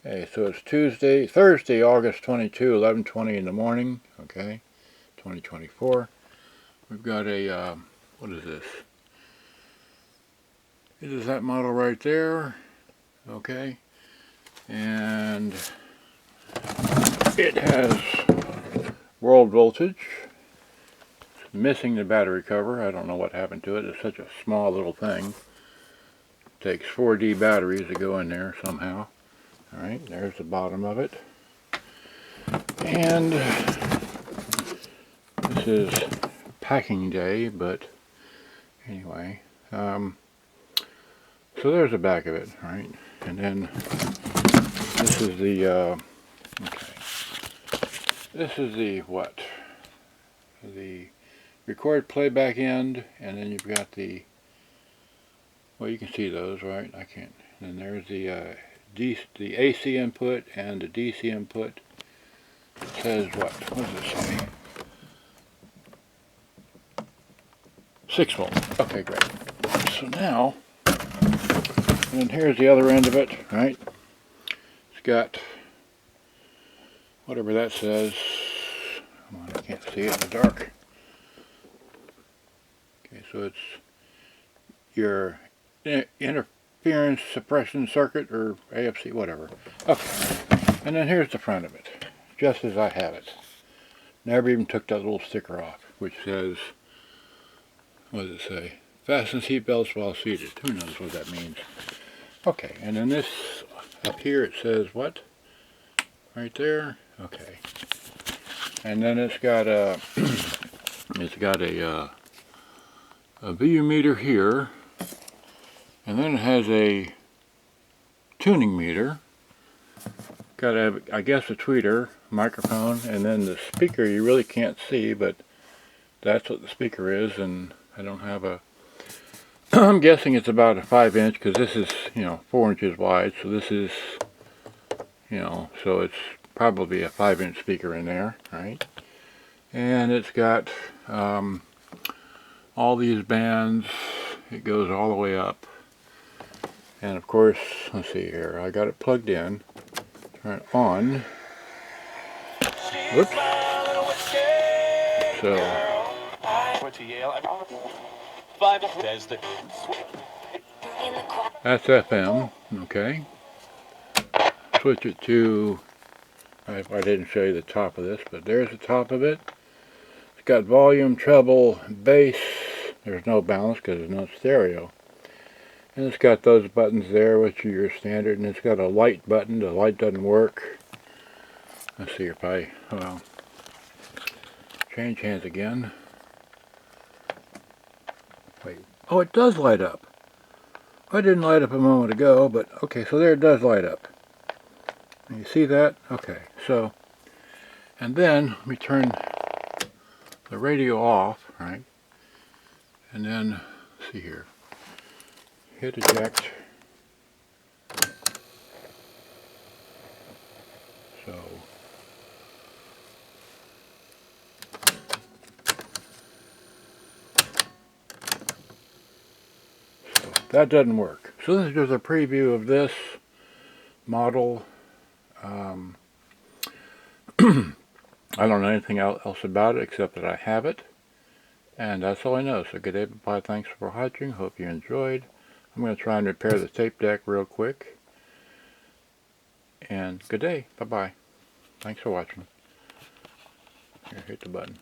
Okay, so it's Thursday, August 22, 11:20 in the morning, okay, 2024. We've got a, what is this? It is that model right there, okay, and it has world voltage, it's missing the battery cover. I don't know what happened to it. It's such a small little thing. It takes 4D batteries to go in there somehow. Alright, there's the bottom of it. And this is packing day, but anyway. So there's the back of it, right? And then this is the, okay. This is the what? The record playback end, and then you've got the, well, you can see those, right? I can't. And then there's the the AC input and the DC input. It says what? What does it say? 6 volt. Okay, great. So now, and then here's the other end of it, right? It's got whatever that says. Come on, I can't see it in the dark. Okay, so it's your interference suppression circuit, or AFC, whatever. Okay, and then here's the front of it, just as I have it. Never even took that little sticker off, which says, what does it say? Fasten seat belts while seated. Who knows what that means? Okay, and then this up here, it says what? Right there. Okay, and then it's got a a VU meter here, and then it has a tuning meter. Got a, I guess, a tweeter, microphone, and then the speaker you really can't see, but that's what the speaker is. And I don't have a, I'm guessing it's about a 5-inch, because this is, 4 inches wide, so this is, so it's probably a 5-inch speaker in there, right? And it's got all these bands. It goes all the way up, and of course, let's see here, I got it plugged in, turn it on. Whoops. So that's FM, okay. Switch it to, I didn't show you the top of this, but there's the top of it. It's got volume, treble, bass. There's no balance because there's no stereo. And it's got those buttons there, which are your standard, and it's got a light button. The light doesn't work. Let's see if I, well, change hands again. Wait, oh, it does light up. I didn't light up a moment ago, but okay, so there it does light up. You see that? Okay, so, and then we turn the radio off, right? And then, let's see here, hit eject. So, that doesn't work. So this is just a preview of this model. I don't know anything else about it except that I have it, and that's all I know. So good day, bye, thanks for watching, hope you enjoyed. I'm going to try and repair the tape deck real quick, and good day, bye bye, thanks for watching. Here, hit the button.